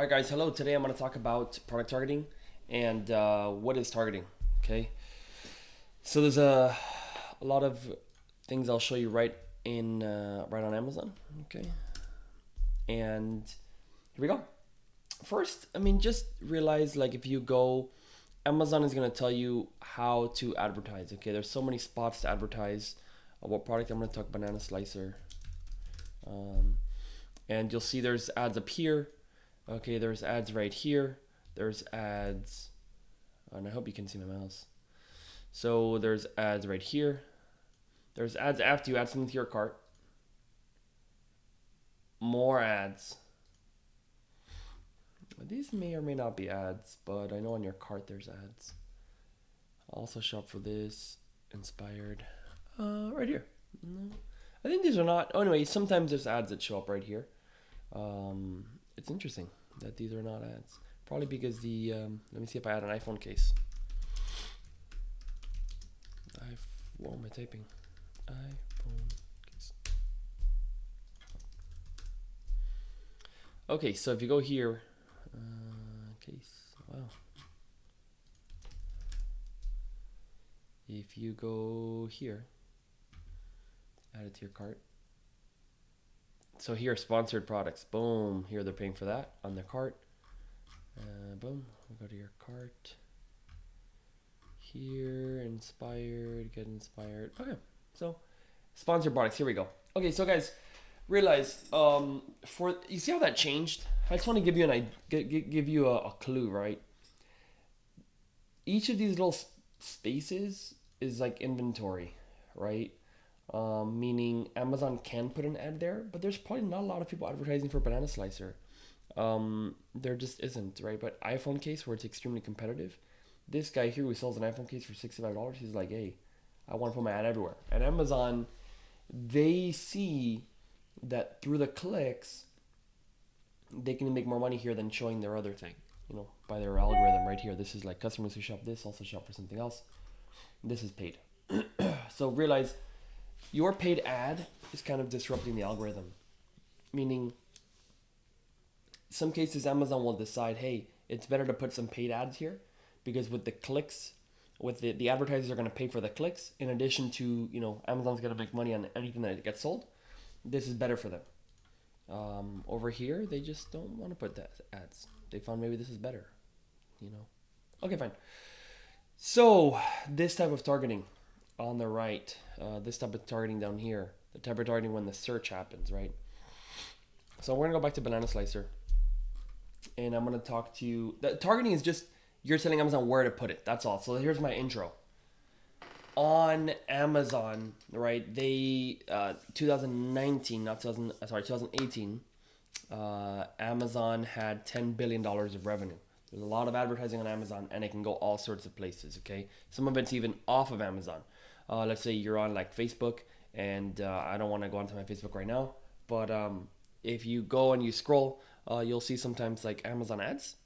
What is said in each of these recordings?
All right, guys. Hello. Today I'm going to talk about product targeting and what is targeting. Okay. So there's a lot of things I'll show you right on Amazon. Okay. And here we go. First, just realize like if you go, Amazon is going to tell you how to advertise. Okay. There's so many spots to advertise. What product? I'm going to talk banana slicer. And you'll see there's ads up here. Okay, there's ads right here. There's ads, and I hope you can see my mouse. So there's ads right here. There's ads after you add something to your cart. More ads. These may or may not be ads, but I know on your cart there's ads. Also shop for this. Inspired. Right here. No. I think these are not. Oh, anyway, sometimes there's ads that show up right here. It's interesting that these are not ads. Probably because the, let me see if I add an iPhone case. What am I typing? iPhone case. Okay, so if you go here, case, wow. If you go here, add it to your cart. So here, sponsored products. Boom. Here they're paying for that on their cart. Boom. We go to your cart. Here, inspired, get inspired. Okay. So, sponsored products. Here we go. Okay. So guys, realize you see how that changed. I just want to give you give you a clue, right? Each of these little spaces is like inventory, right? Meaning Amazon can put an ad there, but there's probably not a lot of people advertising for banana slicer. There just isn't, right? But iPhone case, where it's extremely competitive, this guy here who sells an iPhone case for $65, he's like, hey, I want to put my ad everywhere. And Amazon, they see that through the clicks, they can make more money here than showing their other thing, by their algorithm right here. This is like customers who shop this also shop for something else. This is paid. So realize your paid ad is kind of disrupting the algorithm. Meaning, some cases Amazon will decide, hey, it's better to put some paid ads here because with the clicks, with the advertisers are going to pay for the clicks in addition to, Amazon's going to make money on anything that gets sold. This is better for them. Over here, they just don't want to put that ads. They found maybe this is better, Okay, fine. So this type of targeting on the right, this type of targeting down here, the type of targeting when the search happens, right? So we're gonna go back to banana slicer, and I'm gonna talk to you. The targeting is just you're telling Amazon where to put it. That's all. So here's my intro. On Amazon, right? They 2019, not 2000, sorry, 2018. Amazon had $10 billion of revenue. There's a lot of advertising on Amazon, and it can go all sorts of places. Okay, some of it's even off of Amazon. Let's say you're on like Facebook, and I don't want to go onto my Facebook right now, but if you go and you scroll, you'll see sometimes like Amazon ads.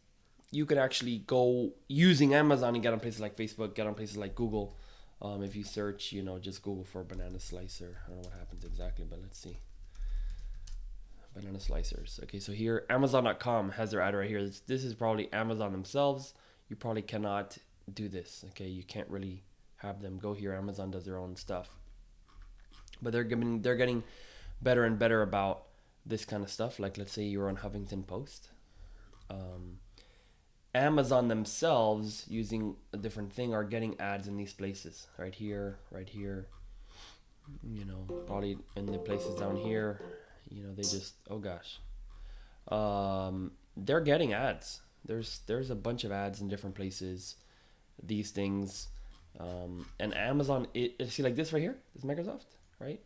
You could actually go using Amazon and get on places like Facebook, get on places like Google. If you search, just Google for banana slicer. I don't know what happens exactly, but let's see. Banana slicers. Okay, so here, Amazon.com has their ad right here. This is probably Amazon themselves. You probably cannot do this. Okay, you can't really have them go here. Amazon does their own stuff, but they're getting better and better about this kind of stuff. Like let's say you're on Huffington Post. Amazon themselves, using a different thing, are getting ads in these places. Right here, probably in the places down here. They just, oh gosh. They're getting ads. There's a bunch of ads in different places. These things. And Amazon, see like this right here, this Microsoft, right?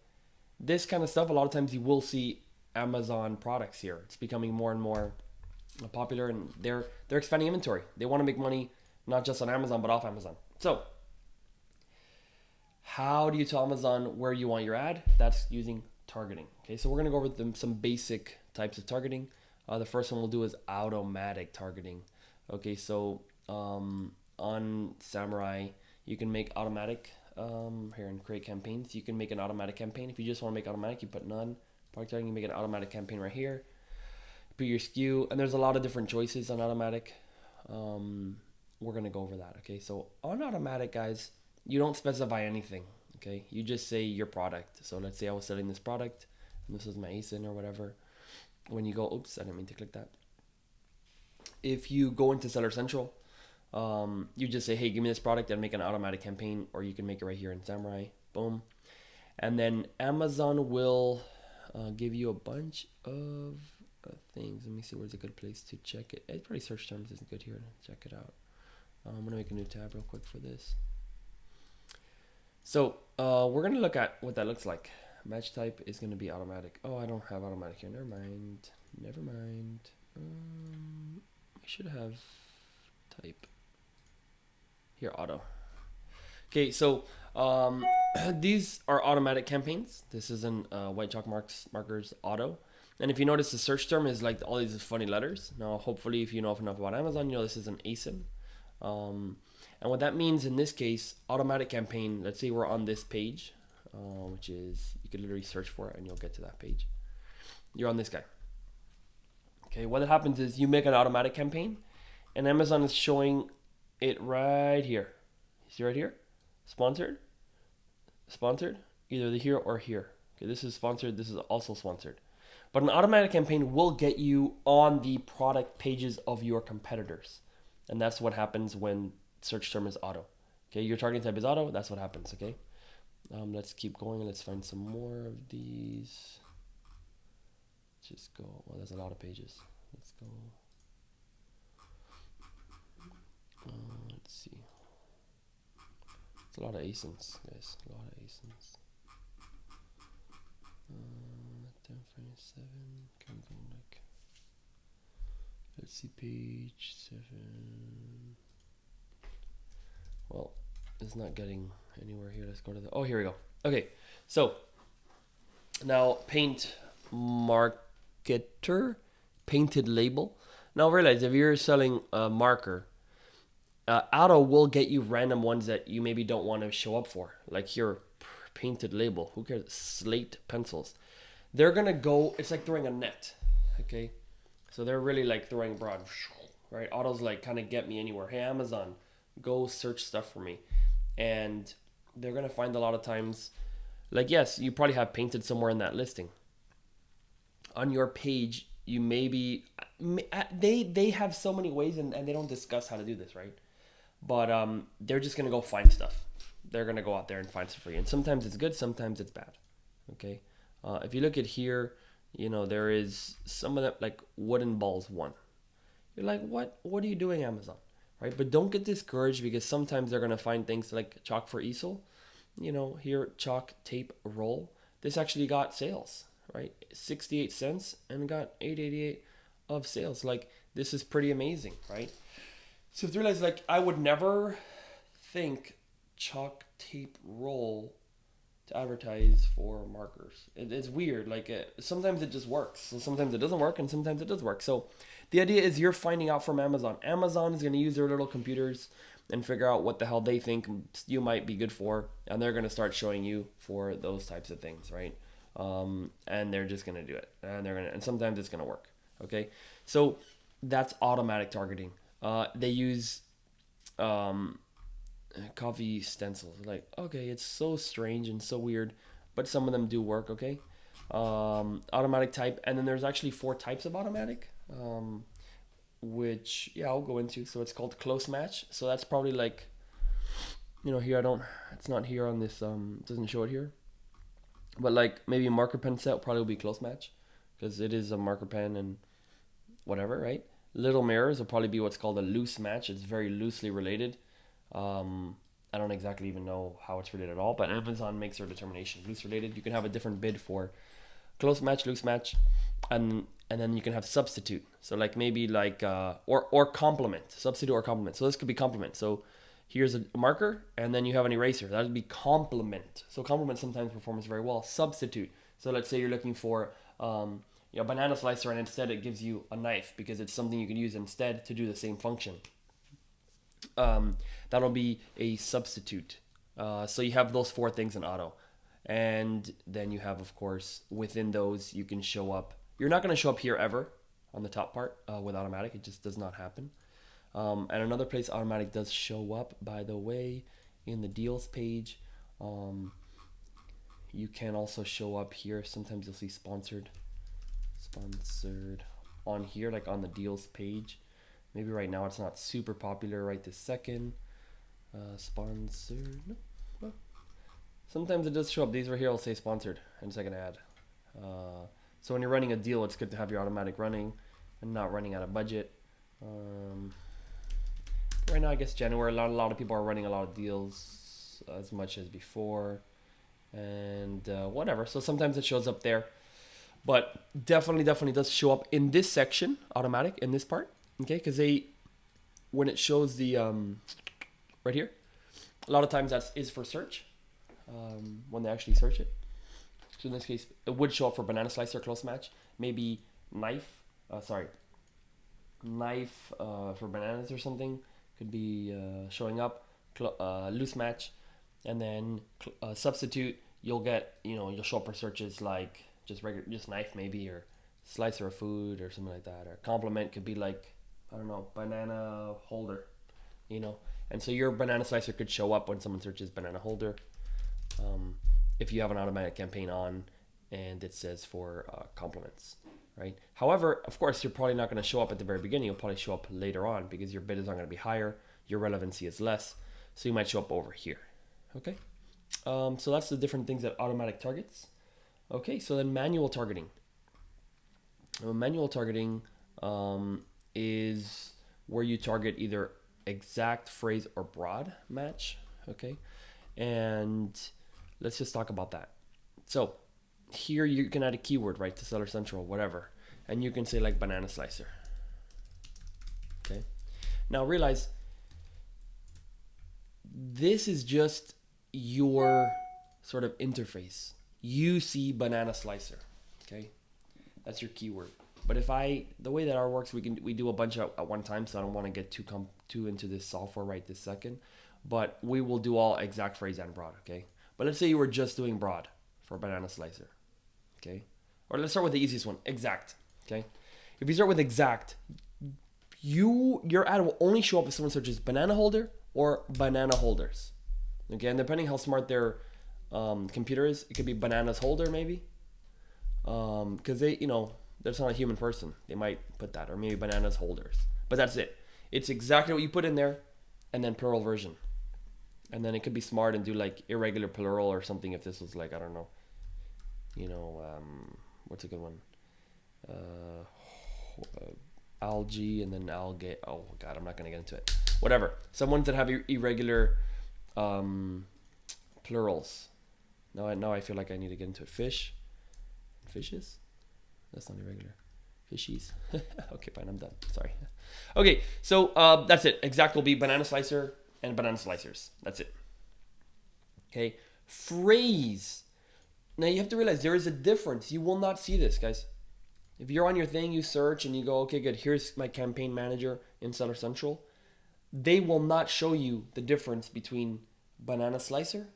This kind of stuff, a lot of times you will see Amazon products here. It's becoming more and more popular, and they're expanding inventory. They want to make money not just on Amazon but off Amazon. So how do you tell Amazon where you want your ad? That's using targeting. Okay, so we're gonna go over some basic types of targeting. The first one we'll do is automatic targeting. Okay, so on Samurai, you can make automatic here in create campaigns. You can make an automatic campaign. If you just want to make automatic, you put none. Product targeting, you make an automatic campaign right here. put your SKU, and there's a lot of different choices on automatic. We're gonna go over that. Okay, so on automatic, guys, you don't specify anything. Okay, you just say your product. So let's say I was selling this product, and this is my ASIN or whatever. When you go, oops, I didn't mean to click that. If you go into Seller Central, you just say, hey, give me this product and make an automatic campaign, or you can make it right here in Samurai. Boom. And then Amazon will give you a bunch of things. Let me see where's a good place to check it. It's probably search terms isn't good here. Check it out. I'm gonna make a new tab real quick for this. So we're gonna look at what that looks like. Match type is gonna be automatic. Oh, I don't have automatic here. Never mind. Never mind. I should have type here, auto. Okay, so these are automatic campaigns. This is in white chalk markers auto. And if you notice, the search term is like all these funny letters. Now, hopefully, if you know enough about Amazon, you know this is an ASIN. And what that means in this case, automatic campaign, let's say we're on this page, which is, you can literally search for it and you'll get to that page. You're on this guy. Okay, what happens is you make an automatic campaign and Amazon is showing it right here. See right here? Sponsored, either here or here. Okay, this is sponsored, this is also sponsored. But an automatic campaign will get you on the product pages of your competitors. And that's what happens when search term is auto. Okay, your targeting type is auto, that's what happens, okay? Let's keep going and let's find some more of these. Let's just go, well, there's a lot of pages. Let's go. Let's see. It's a lot of ASINs, guys, a lot of ASINs. 1047, can we go like, let's see, page 7. Well, it's not getting anywhere here. Let's go to the, oh, here we go. Okay, so now paint marketer, painted label. Now realize if you're selling a marker, auto will get you random ones that you maybe don't want to show up for, like here, painted label. Who cares? Slate pencils. They're gonna go. It's like throwing a net. Okay, so they're really like throwing broad, right? Auto's like kind of get me anywhere. Hey, Amazon, go search stuff for me, and they're gonna find a lot of times, like, yes, you probably have painted somewhere in that listing. On your page, you maybe they have so many ways, and they don't discuss how to do this, right? But they're just gonna go find stuff. They're gonna go out there and find stuff for you, and sometimes it's good, sometimes it's bad. Okay, if you look at here, you know there is some of them like wooden balls 1. You're like, what are you doing, Amazon? Right? But don't get discouraged because sometimes they're gonna find things like chalk for easel. You know, here chalk tape roll. This actually got sales, right? 68 cents and got 888 of sales. Like, this is pretty amazing, right? So if you realize, like, I would never think chalk tape roll to advertise for markers. It's weird. Like, sometimes it just works. So sometimes it doesn't work and sometimes it does work. So the idea is you're finding out from Amazon. Amazon is going to use their little computers and figure out what the hell they think you might be good for. And they're going to start showing you for those types of things, right? And they're just going to do it. And sometimes it's going to work. Okay. So that's automatic targeting. They use coffee stencils. Like, okay, it's so strange and so weird, but some of them do work. Okay. Automatic type, and then there's actually 4 types of automatic, which I'll go into. So it's called close match. So that's probably like, you know, here it's not here on this, it doesn't show it here, but like maybe a marker pen set probably will be close match because it is a marker pen and whatever, right? Little mirrors will probably be what's called a loose match. It's very loosely related. I don't exactly even know how it's related at all, but Amazon makes their determination. Loose related, you can have a different bid for close match, loose match, and then you can have substitute. So like maybe like or complement, substitute or complement. So this could be complement. So here's a marker, and then you have an eraser. That would be complement. So complement sometimes performs very well. Substitute. So let's say you're looking for banana slicer, and instead it gives you a knife because it's something you can use instead to do the same function. That'll be a substitute. So you have those 4 things in auto. And then you have, of course, within those, you can show up. You're not going to show up here ever. on the top part with automatic. It just does not happen. And another place automatic does show up, by the way, in the deals page. You can also show up here. Sometimes you'll see sponsored on here, like on the deals page. Maybe right now it's not super popular right this second. Sponsored. No. Sometimes it does show up. These right here will say sponsored and second ad. So when you're running a deal, it's good to have your automatic running and not running out of budget. Right now, I guess January, a lot of people are running a lot of deals as much as before, and whatever. So sometimes it shows up there, but definitely does show up in this section, automatic, in this part. Okay, because when it shows the right here, a lot of times that is for search when they actually search it. So in this case, it would show up for banana slicer close match, maybe knife for bananas or something could be showing up, loose match, and then substitute. You'll show up for searches like just knife maybe, or slicer of food or something like that, or complement could be like, I don't know, banana holder, and so your banana slicer could show up when someone searches banana holder. If you have an automatic campaign on and it says for compliments, right? However, of course, you're probably not going to show up at the very beginning. You'll probably show up later on because your bid is not going to be higher. Your relevancy is less. So you might show up over here. Okay. So that's the different things that automatic targets. Okay. So then manual targeting. Manual targeting is where you target either exact, phrase, or broad match. Okay. And let's just talk about that. So here you can add a keyword, right, to Seller Central, whatever. And you can say like banana slicer. Okay. Now realize this is just your sort of interface. You see banana slicer. Okay. That's your keyword. But the way that ours works, we do a bunch at one time, so I don't want to get too into this software right this second. But we will do all exact, phrase, and broad. Okay. But let's say you were just doing broad for banana slicer. Okay. Or let's start with the easiest one, exact. Okay. If you start with exact, your ad will only show up if someone searches banana holder or banana holders. Okay. And depending how smart their computer is, it could be bananas holder maybe. Because there's not a human person. They might put that, or maybe bananas holders. But that's it. It's exactly what you put in there, and then plural version. And then it could be smart and do like irregular plural or something if this was like, I don't know, what's a good one? Algae and then algae. Oh God, I'm not gonna get into it. Whatever. Some ones that have irregular plurals. Now I feel like I need to get into it. Fish. Fishes? That's not irregular. Fishies. Okay, fine, I'm done. Sorry. Okay, so that's it. Exact will be banana slicer and banana slicers. That's it. Okay. Phrase. Now you have to realize there is a difference. You will not see this, guys. If you're on your thing, you search and you go, okay, good. Here's my campaign manager in Seller Central. They will not show you the difference between banana slicer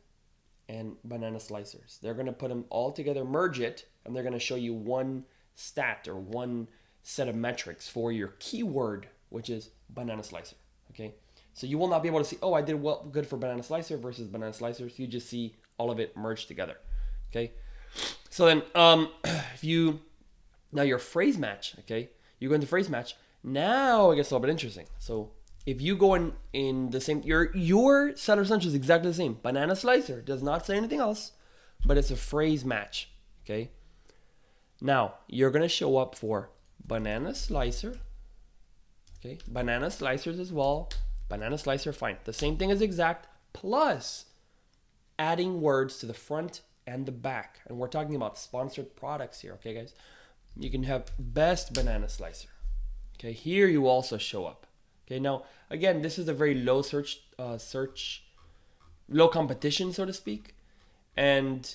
and banana slicers. They're going to put them all together, merge it, and they're going to show you one stat or one set of metrics for your keyword, which is banana slicer. Okay. So you will not be able to see, oh, I did good for banana slicer versus banana slicers. You just see all of it merged together. Okay. So then, now your phrase match, okay, you go into phrase match. Now it gets a little bit interesting. So if you go in the same, your Seller Central is exactly the same. Banana slicer does not say anything else, but it's a phrase match. Okay. Now you're going to show up for banana slicer. Okay. Banana slicers as well. Banana slicer, fine. The same thing as exact, plus adding words to the front and the back. And we're talking about sponsored products here. Okay, guys. You can have best banana slicer. Okay, here you also show up. Okay, now again, this is a very low low competition, so to speak, and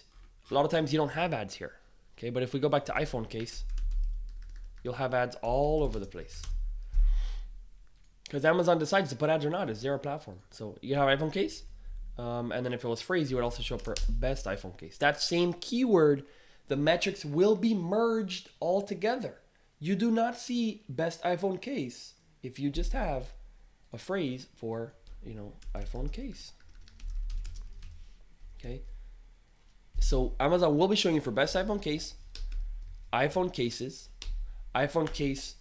a lot of times you don't have ads here. Okay, but if we go back to iPhone case, you'll have ads all over the place because Amazon decides to put ads or not. It's their platform. So you have iPhone case, and then if it was phrase, you would also show up for best iPhone case. That same keyword, the metrics will be merged all together. You do not see best iPhone case if you just have a phrase for, iPhone case. Okay. So Amazon will be showing you for best iPhone case, iPhone cases, iPhone case,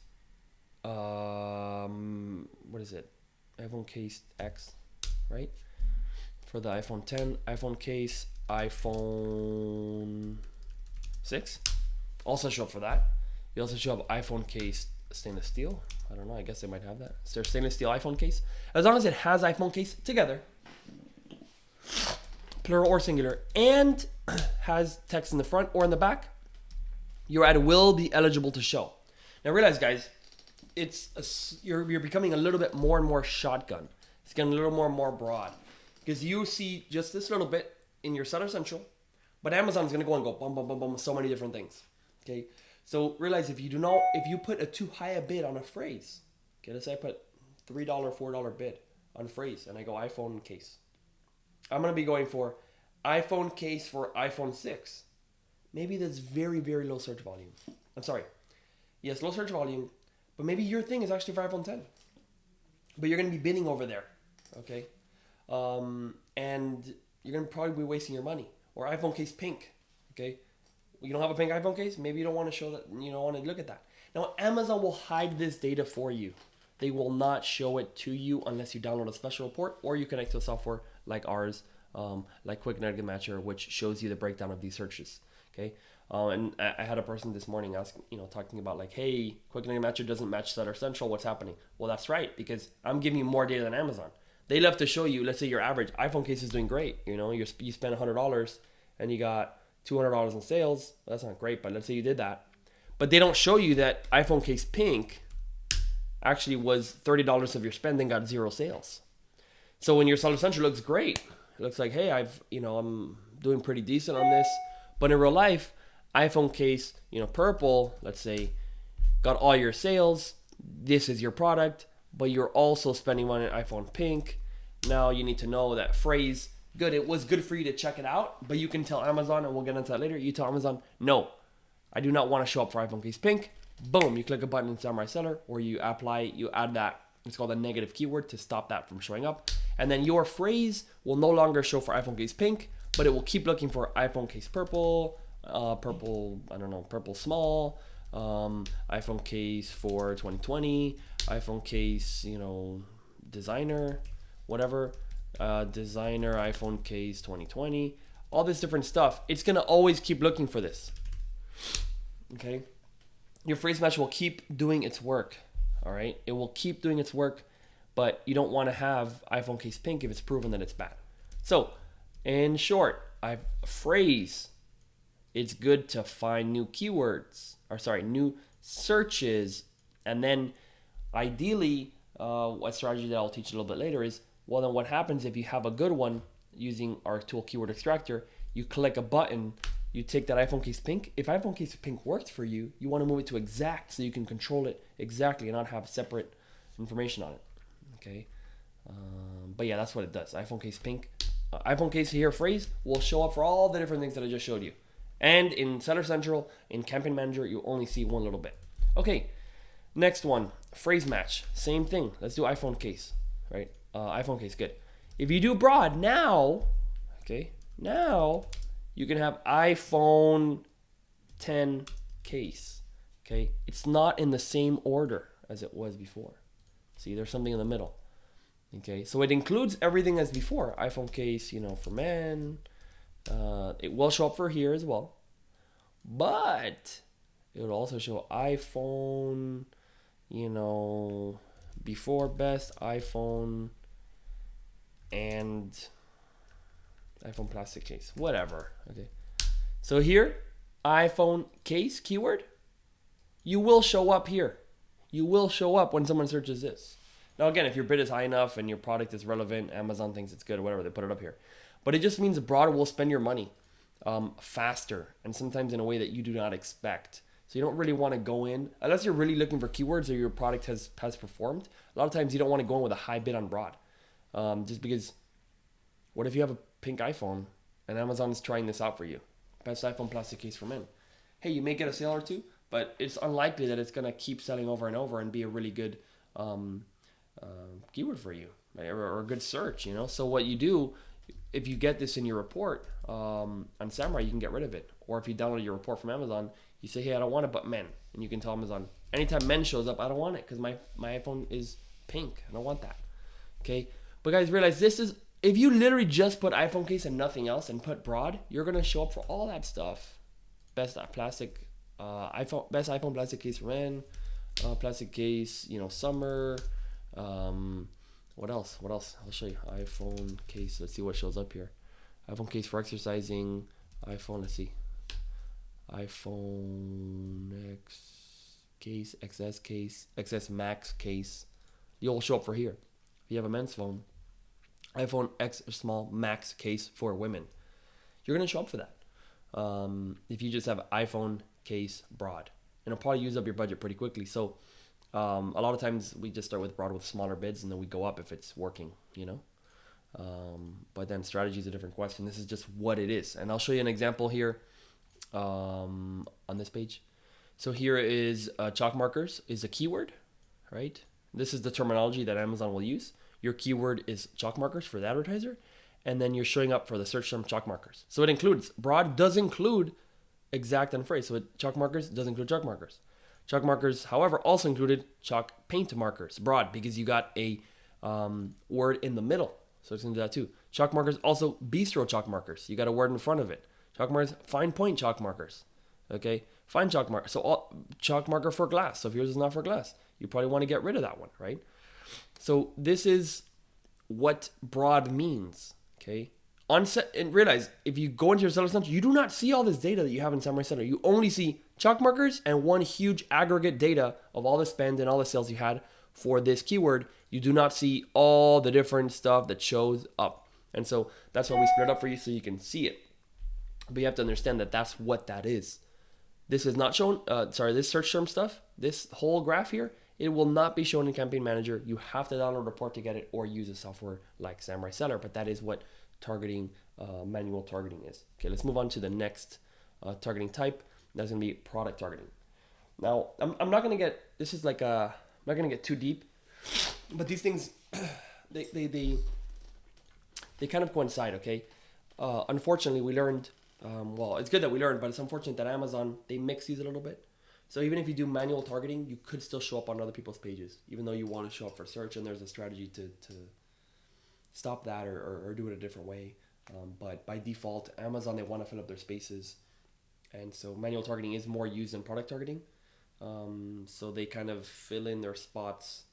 what is it? iPhone case X, right? For the iPhone 10, iPhone case, iPhone 6. Also show up for that. You also show up iPhone case stainless steel. I don't know. I guess they might have that. Is there stainless steel iPhone case? As long as it has iPhone case together, plural or singular, and has text in the front or in the back, your ad will be eligible to show. Now realize, guys, you're becoming a little bit more and more shotgun. It's getting a little more and more broad because you see just this little bit in your Seller Central, but Amazon's gonna go and go bum bum bum bum so many different things. Okay, so realize if you put a too high a bid on a phrase, okay, let's say I put $3, $4 bid on a phrase, and I go iPhone case. I'm gonna be going for iPhone case for iPhone 6. Maybe that's very, very low search volume. I'm sorry. Yes, low search volume, but maybe your thing is actually for iPhone 10. But you're going to be bidding over there, okay? And you're going to probably be wasting your money. Or iPhone case pink, okay? You don't have a pink iPhone case? Maybe you don't want to show that, you don't want to look at that. Now, Amazon will hide this data for you. They will not show it to you unless you download a special report or you connect to a software like ours, like Quick Negative Matcher, which shows you the breakdown of these searches. Okay, and I had a person this morning asking, talking about like, hey, Quick Negative Matcher doesn't match Seller Central. What's happening? Well, that's right, because I'm giving you more data than Amazon. They love to show you. Let's say your average iPhone case is doing great. You spend $100 and you got $200 in sales. Well, that's not great, but let's say you did that. But they don't show you that iPhone case pink actually was $30 of your spend and got 0 sales. So when your Seller Central looks great, it looks like, hey, I'm doing pretty decent on this. But in real life, iPhone case, purple, let's say, got all your sales. This is your product, but you're also spending money on iPhone pink. Now you need to know that phrase, good, it was good for you to check it out, but you can tell Amazon, and we'll get into that later, you tell Amazon, no, I do not want to show up for iPhone case pink. Boom, you click a button in Samurai Seller, or you add that, it's called a negative keyword to stop that from showing up. And then your phrase will no longer show for iPhone case pink, but it will keep looking for iPhone case purple, purple small, iPhone case for 2020, iPhone case, designer, whatever, designer iPhone case 2020, all this different stuff. It's going to always keep looking for this. Okay? Your phrase match will keep doing its work. All right? It will keep doing its work, but you don't want to have iPhone case pink if it's proven that it's bad. So, in short, phrase, it's good to find new keywords, new searches, and then ideally, what strategy that I'll teach a little bit later is, well, then what happens if you have a good one using our tool Keyword Extractor, you click a button, you take that iPhone case pink. If iPhone case pink works for you, you want to move it to exact so you can control it exactly and not have separate information on it. Okay, but yeah, that's what it does. iPhone case pink. iPhone case here phrase will show up for all the different things that I just showed you. And in Seller Central, in Campaign Manager, you only see one little bit. Okay, next one, phrase match. Same thing. Let's do iPhone case, right? iPhone case, good. If you do broad, now you can have iPhone 10 case, okay? It's not in the same order as it was before. See, there's something in the middle. Okay, so it includes everything as before. iPhone case, for men. It will show up for here as well. But it will also show iPhone, before best iPhone and iPhone plastic case, whatever. Okay, so here, iPhone case keyword, you will show up here. You will show up when someone searches this. Now, again, if your bid is high enough and your product is relevant, Amazon thinks it's good, whatever, they put it up here. But it just means broader will spend your money faster and sometimes in a way that you do not expect. So you don't really want to go in, unless you're really looking for keywords or your product has performed. A lot of times you don't want to go in with a high bid on broad. Just because, what if you have a pink iPhone and Amazon is trying this out for you? Best iPhone plastic case for men. Hey, you may get a sale or two, but it's unlikely that it's gonna keep selling over and over and be a really good keyword for you, right? Or a good search, you know. So what you do, if you get this in your report on Samurai, you can get rid of it. Or if you download your report from Amazon, you say, hey, I don't want it but men, and you can tell Amazon anytime men shows up, I don't want it because my iPhone is pink. I don't want that. Okay, but guys, realize this is, if you literally just put iPhone case and nothing else and put broad, you're gonna show up for all that stuff. Best plastic best iPhone plastic case for men, plastic case, you know, summer. What else? I'll show you. iPhone case. Let's see what shows up here. iPhone case for exercising. iPhone. Let's see. iPhone X case, XS case, XS Max case. You'll show up for here. If you have a men's phone, iPhone X small Max case for women, you're gonna show up for that. If you just have iPhone case broad, and it'll probably use up your budget pretty quickly. So a lot of times we just start with broad with smaller bids, and then we go up if it's working, you know. But then strategy is a different question. This is just what it is, and I'll show you an example here on this page. So here is chalk markers is a keyword, right? This is the terminology that Amazon will use. Your keyword is chalk markers for the advertiser, and then you're showing up for the search term chalk markers. So it includes, broad does include exact and phrase. So chalk markers does include chalk markers. Chalk markers, however, also included chalk paint markers, broad, because you got a word in the middle. So it's going to do that too. Chalk markers, also bistro chalk markers. You got a word in front of it. Chalk markers, fine point chalk markers. Okay, fine chalk marker. So all, chalk marker for glass. So if yours is not for glass, you probably want to get rid of that one, right? So this is what broad means, okay? And realize, if you go into your seller center, you do not see all this data that you have in Samurai Center. You only see chalk markers and one huge aggregate data of all the spend and all the sales you had for this keyword. You do not see all the different stuff that shows up. And so that's why we split it up for you so you can see it. But you have to understand that that's what that is. This is not shown, this search term stuff, this whole graph here, it will not be shown in Campaign Manager. You have to download a report to get it or use a software like Samurai Seller, but that is what targeting, manual targeting is. Okay, let's move on to the next targeting type. That's gonna be product targeting. Now, I'm not gonna get, this is like, I'm not gonna get too deep, but these things, they kind of coincide, okay? Unfortunately, we learned, well, it's good that we learned, but it's unfortunate that Amazon, they mix these a little bit. So even if you do manual targeting, you could still show up on other people's pages, even though you want to show up for search, and there's a strategy to stop that or do it a different way. But by default, Amazon, they want to fill up their spaces. And so manual targeting is more used than product targeting. So they kind of fill in their spots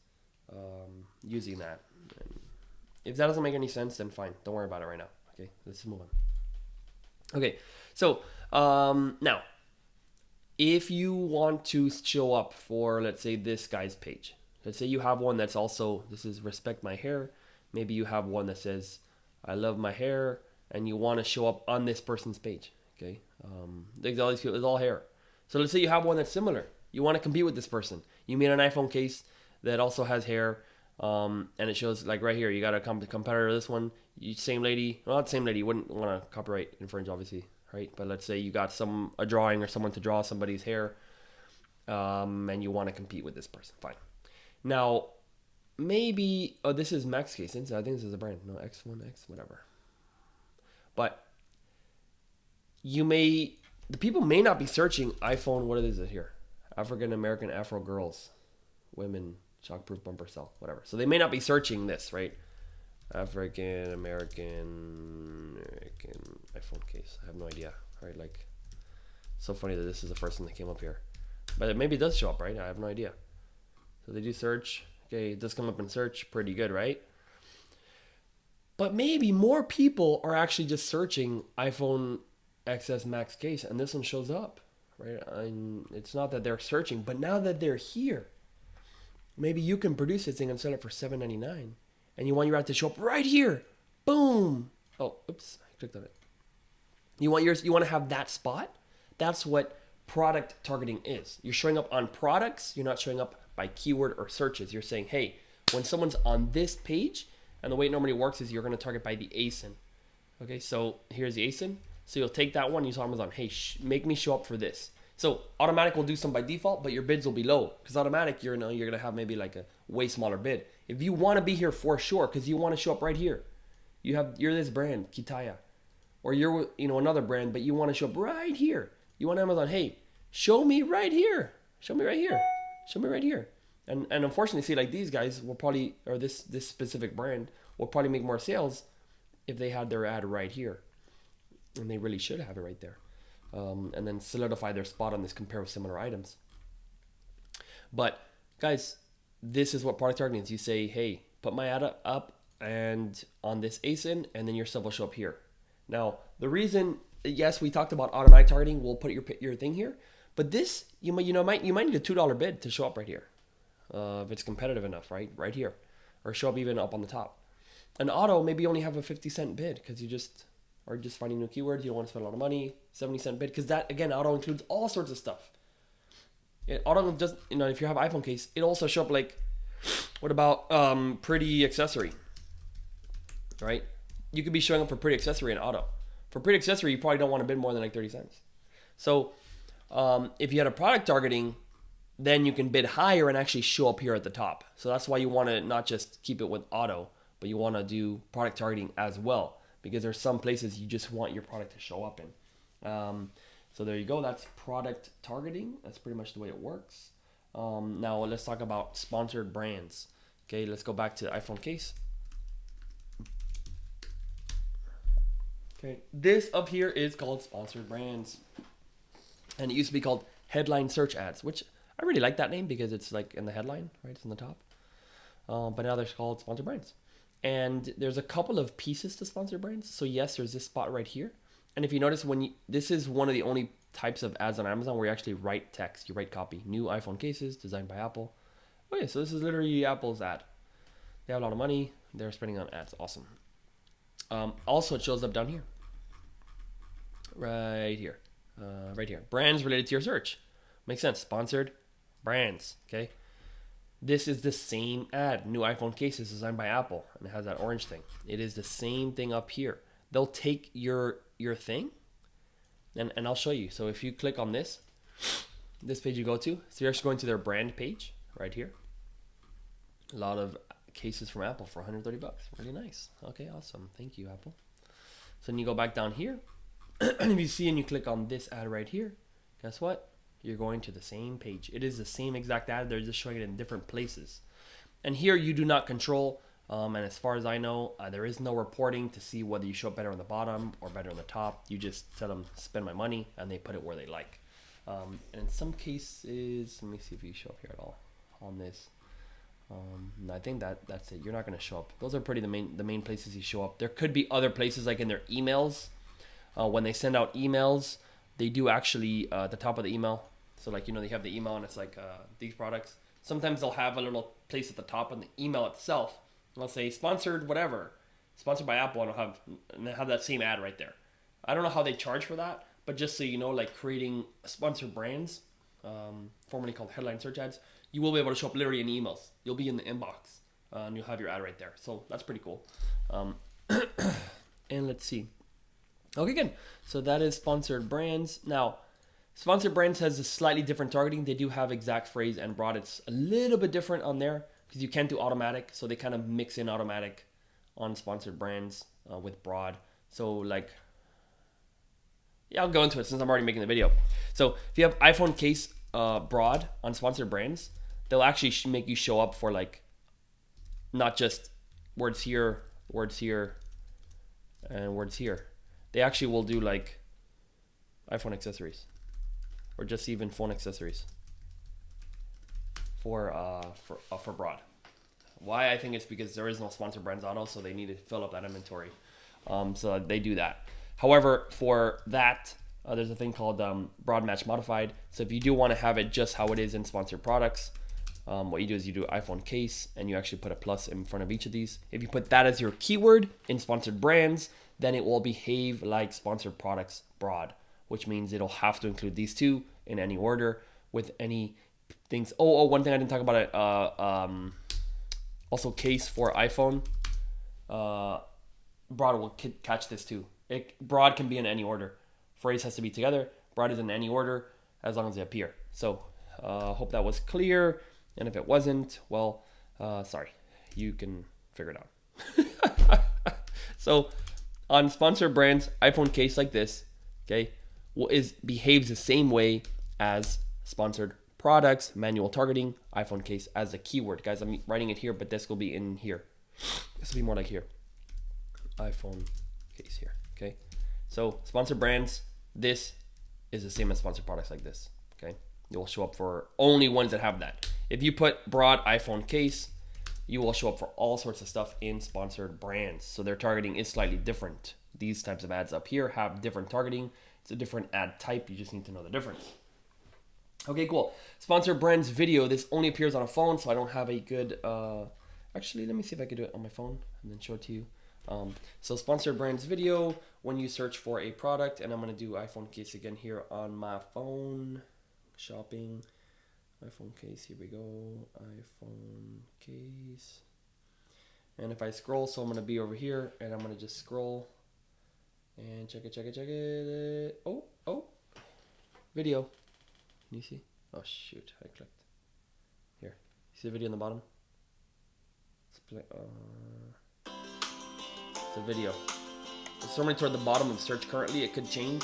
using that. And if that doesn't make any sense, then fine. Don't worry about it right now. Okay, let's move on. Okay, so now, if you want to show up for, let's say, this guy's page. Let's say you have one that's also, this is respect my hair. Maybe you have one that says, I love my hair, and you want to show up on this person's page. Okay, it's all hair. So let's say you have one that's similar. You want to compete with this person. You made an iPhone case that also has hair, and it shows, like right here, you got a competitor to this one. Same lady, well, not same lady, you wouldn't want to copyright infringe, obviously, right? But let's say you got a drawing or someone to draw somebody's hair, and you want to compete with this person. Fine. Now, maybe, this is Max case. I think this is a brand. No, X1X, whatever. But the people may not be searching iPhone, what is it here? African American Afro girls, women, shockproof bumper cell, whatever. So they may not be searching this, right? African American iPhone case. I have no idea, right? Like, so funny that this is the first one that came up here. But maybe it does show up, right? I have no idea. So they do search. Okay, it does come up in search. Pretty good, right? But maybe more people are actually just searching iPhone XS Max case, and this one shows up, right? And it's not that they're searching, but now that they're here, maybe you can produce this thing and sell it for $7.99, and you want your ad to show up right here. Boom. Oh, oops, I clicked on it. You want to have that spot? That's what product targeting is. You're showing up on products. You're not showing up by keyword or searches. You're saying, hey, when someone's on this page, and the way it normally works is you're going to target by the ASIN. Okay, so here's the ASIN. So you'll take that one, you tell Amazon, hey, make me show up for this. So automatic will do some by default, but your bids will be low because automatic you're gonna have maybe like a way smaller bid. If you want to be here for sure, because you want to show up right here, you're this brand Kitaya, or you're another brand, but you want to show up right here. You want Amazon, hey, show me right here, show me right here, show me right here. And unfortunately, see, like these guys will probably, or this specific brand will probably make more sales if they had their ad right here, and they really should have it right there, and then solidify their spot on this, compare with similar items. But guys, this is what product targeting is. You say, hey, put my ad up and on this ASIN, and then your stuff will show up here. Now, the reason, yes, we talked about automatic targeting. We'll put your thing here, but this you might need a $2 bid to show up right here. If it's competitive enough, right here, or show up even up on the top. An auto maybe only have a 50-cent bid because you just are just finding new keywords. You don't want to spend a lot of money. 70-cent bid, because that again, auto includes all sorts of stuff. Auto does, if you have iPhone case, it also show up like, what about pretty accessory, right? You could be showing up for pretty accessory in auto. For pretty accessory, you probably don't want to bid more than like 30 cents. So if you had a product targeting, then you can bid higher and actually show up here at the top. So that's why you want to not just keep it with auto, but you want to do product targeting as well, because there's some places you just want your product to show up in. So there you go. That's product targeting. That's pretty much the way it works. Now let's talk about sponsored brands. Okay, let's go back to the iPhone case. Okay, this up here is called sponsored brands, and it used to be called headline search ads, which I really like that name because it's like in the headline, right? It's in the top. But now they're called sponsored brands. And there's a couple of pieces to sponsored brands. So yes, there's this spot right here. And if you notice, this is one of the only types of ads on Amazon where you actually write text, you write copy. New iPhone cases designed by Apple. Okay, so this is literally Apple's ad. They have a lot of money. They're spending on ads. Awesome. Also, it shows up down here. Right here. Right here. Brands related to your search. Makes sense. Sponsored brands. Okay. This is the same ad. New iPhone cases designed by Apple, and it has that orange thing. It is the same thing up here. They'll take your thing, and I'll show you. So if you click on this page you go to, so you're actually going to their brand page right here. A lot of cases from Apple for $130. Really nice. Okay, awesome. Thank you, Apple. So then you go back down here, and if you see and you click on this ad right here, guess what? You're going to the same page. It is the same exact ad. They're just showing it in different places. And here you do not control, and as far as I know, there is no reporting to see whether you show up better on the bottom or better on the top. You just tell them, spend my money, and they put it where they like. And in some cases, let me see if you show up here at all on this. I think that's it. You're not going to show up. Those are pretty the main places you show up. There could be other places like in their emails. When they send out emails, they do actually at the top of the email. So like, they have the email and it's like these products. Sometimes they'll have a little place at the top in the email itself. Let's say sponsored whatever, sponsored by Apple, and they have that same ad right there. I don't know how they charge for that, but just so you know, like creating sponsored brands, formerly called headline search ads, you will be able to show up literally in emails. You'll be in the inbox, and you'll have your ad right there. So that's pretty cool. And let's see. Okay, good. So that is sponsored brands. Now, sponsored brands has a slightly different targeting. They do have exact phrase and broad. It's a little bit different on there because you can't do automatic. So they kind of mix in automatic on sponsored brands with broad. So like, yeah, I'll go into it since I'm already making the video. So if you have iPhone case broad on sponsored brands, they'll actually make you show up for like, not just words here, and words here. They actually will do like iPhone accessories or just even phone accessories for broad. Why? I think it's because there is no sponsored brands auto, so they need to fill up that inventory. So they do that. However, for that, there's a thing called broad match modified. So if you do want to have it just how it is in sponsored products, what you do is you do iPhone case and you actually put a plus in front of each of these. If you put that as your keyword in sponsored brands, then it will behave like sponsored products broad, which means it'll have to include these two in any order with any things. Oh, one thing I didn't talk about it. Also case for iPhone. Broad will catch this too. Broad can be in any order. Phrase has to be together. Broad is in any order. as long as they appear. So hope that was clear. And if it wasn't, well, sorry, you can figure it out. So on sponsored brands, iPhone case like this, okay, behaves the same way as sponsored products, manual targeting, iPhone case as a keyword. Guys, I'm writing it here, but this will be in here. This will be more like here. iPhone case here, okay? So sponsored brands, this is the same as sponsored products like this, okay? It will show up for only ones that have that. If you put broad iPhone case, you will show up for all sorts of stuff in sponsored brands. So their targeting is slightly different. These types of ads up here have different targeting. It's a different ad type. You just need to know the difference. Okay, cool. Sponsored brands video. This only appears on a phone, so I don't have a good... actually, let me see if I can do it on my phone and then show it to you. So sponsored brands video, when you search for a product, and I'm going to do iPhone case again here on my phone. Shopping. iPhone case, here we go, iPhone case. And if I scroll, so I'm going to be over here, and I'm going to just scroll, and check it. Oh, video. Can you see? Oh, shoot, I clicked. Here, see the video in the bottom? It's a video. It's normally toward the bottom of search currently. It could change,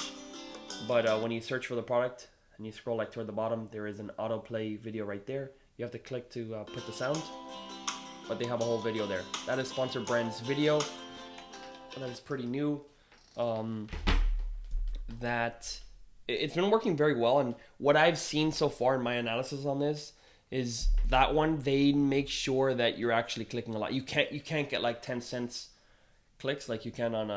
but when you search for the product, and you scroll like toward the bottom, there is an autoplay video right there. You have to click to put the sound, but they have a whole video there. That is sponsored brands video, and that is pretty new. That it's been working very well, and what I've seen so far in my analysis on this is that one, they make sure that you're actually clicking a lot. You can't get like 10 cents clicks like you can on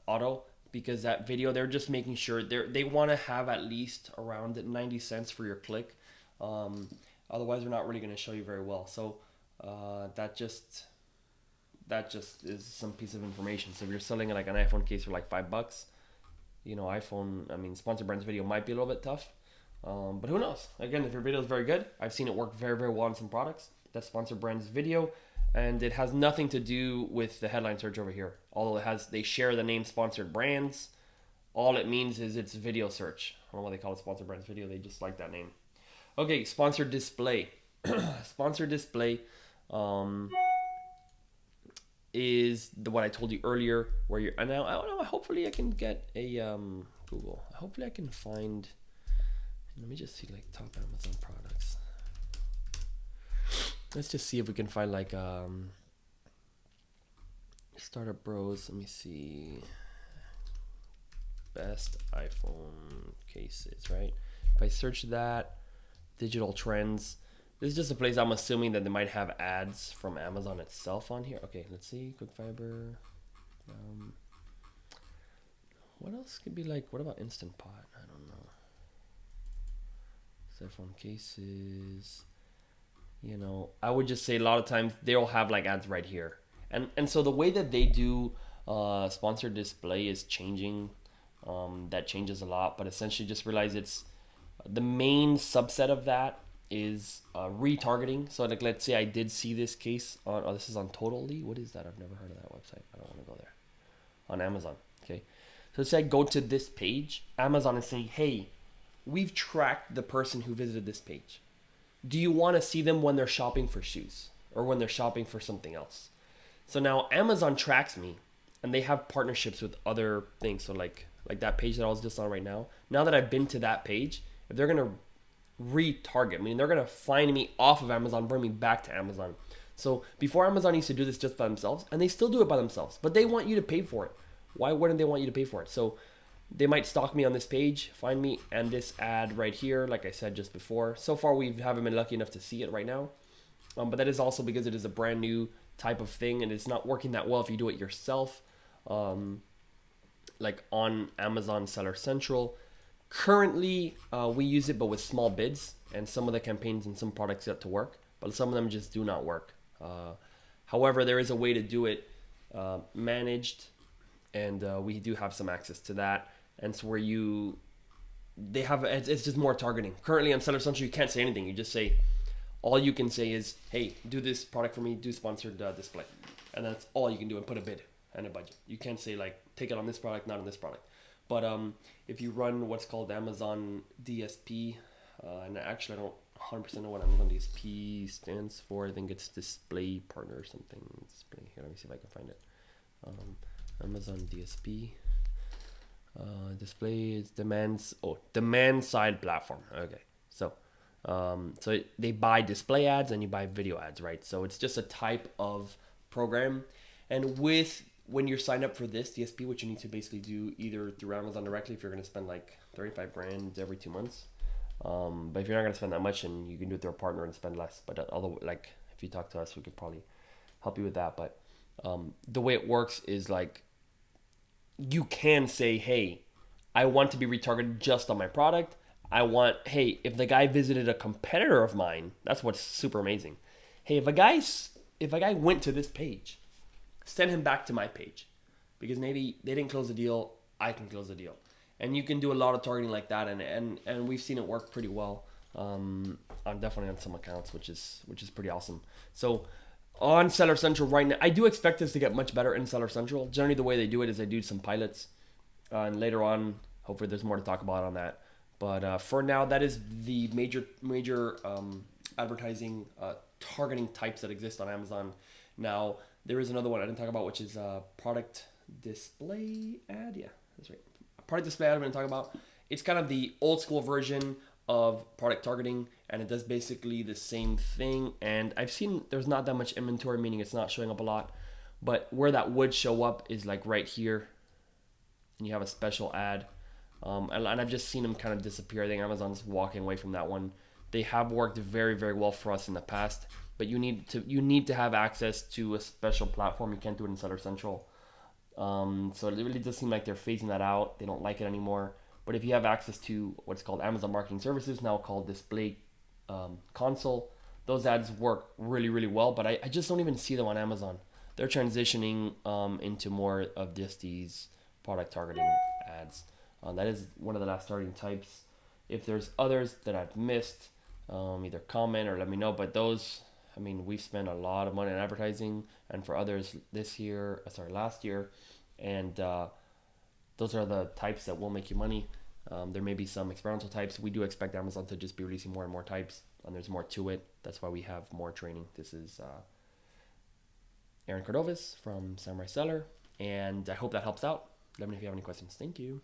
auto. Because that video, they're just making sure they want to have at least around 90 cents for your click. Otherwise, they're not really going to show you very well. So that just is some piece of information. So if you're selling like an iPhone case for like $5, sponsored brands video might be a little bit tough. But who knows? Again, if your video is very good, I've seen it work very, very well on some products. That's sponsored brands video. And it has nothing to do with the headline search over here. Although they share the name sponsored brands. All it means is it's video search. I don't know why they call it sponsored brands video. They just like that name. Okay, sponsored display. Sponsored display is what I told you earlier. Where you're, and now I don't know. Hopefully, I can get a Google. Hopefully, I can find. Let me just see like top Amazon products. Let's just see if we can find like Startup Bros. Let me see. Best iPhone cases, right? If I search that, digital trends, this is just a place I'm assuming that they might have ads from Amazon itself on here. Okay, let's see. Quick Fiber. What else could be like? What about Instant Pot? I don't know. Cell phone cases. I would just say a lot of times they'll have like ads right here. And so the way that they do sponsored display is changing. That changes a lot, but essentially just realize it's the main subset of that is retargeting. So like, let's say I did see this case on, this is on Totally. What is that? I've never heard of that website. I don't want to go there. On Amazon, okay? So let's say I go to this page. Amazon is saying, hey, we've tracked the person who visited this page. Do you want to see them when they're shopping for shoes or when they're shopping for something else? So now Amazon tracks me, and they have partnerships with other things. So like that page that I was just on right now. Now that I've been to that page, if they're going to retarget me, they're going to find me off of Amazon, bring me back to Amazon. So before, Amazon used to do this just by themselves, and they still do it by themselves, but they want you to pay for it. Why wouldn't they want you to pay for it? So they might stalk me on this page, find me, and this ad right here, like I said just before. So far, we haven't been lucky enough to see it right now. But that is also because it is a brand new type of thing, and it's not working that well if you do it yourself. Like on Amazon Seller Central. Currently, we use it, but with small bids, and some of the campaigns and some products get to work, but some of them just do not work. However, there is a way to do it managed, and we do have some access to that. And so where it's just more targeting. Currently on Seller Central, you can't say anything. You just say, all you can say is, hey, do this product for me, do sponsored display. And that's all you can do, and put a bid and a budget. You can't say like, take it on this product, not on this product. But if you run what's called Amazon DSP, And actually, I don't 100% know what Amazon DSP stands for. I think it's display partner or something. Display. Here, let me see if I can find it. Um, Amazon DSP. Display is demand side platform. Okay, so they buy display ads and you buy video ads, right? So it's just a type of program, and with when you're signed up for this DSP, what you need to basically do either through Amazon directly if you're going to spend like 35 grand every 2 months. But if you're not going to spend that much, and you can do it through a partner and spend less. But although, like, if you talk to us, we could probably help you with that. But the way it works is like you can say, hey, I want to be retargeted just on my product. I want, hey, if the guy visited a competitor of mine, that's what's super amazing. Hey, if a guy went to this page, send him back to my page because maybe they didn't close the deal, I can close the deal. And you can do a lot of targeting like that, and we've seen it work pretty well. I'm definitely on some accounts, which is pretty awesome. So on Seller Central right now, I do expect this to get much better in Seller Central. Generally, the way they do it is they do some pilots, and later on, hopefully, there's more to talk about on that. But for now, that is the major advertising targeting types that exist on Amazon. Now, there is another one I didn't talk about, which is product display ad. Yeah, that's right. Product display ad I'm going to talk about. It's kind of the old school version of product targeting, and it does basically the same thing. And I've seen there's not that much inventory, meaning it's not showing up a lot. But where that would show up is like right here, and you have a special ad. And I've just seen them kind of disappear. I think Amazon's walking away from that one. They have worked very, very well for us in the past, but you need to have access to a special platform. You can't do it in Seller Central. So it really does seem like they're phasing that out. They don't like it anymore. But if you have access to what's called Amazon Marketing Services, now called Display Console, those ads work really, really well. But I just don't even see them on Amazon. They're transitioning into more of just these product targeting ads. That is one of the last targeting types. If there's others that I've missed, either comment or let me know. But those, I mean, we've spent a lot of money on advertising, and for others last year, and those are the types that will make you money. There may be some experimental types. We do expect Amazon to just be releasing more and more types, and there's more to it. That's why we have more training. This is Aaron Cordovis from Samurai Seller, and I hope that helps out. Let me know if you have any questions. Thank you.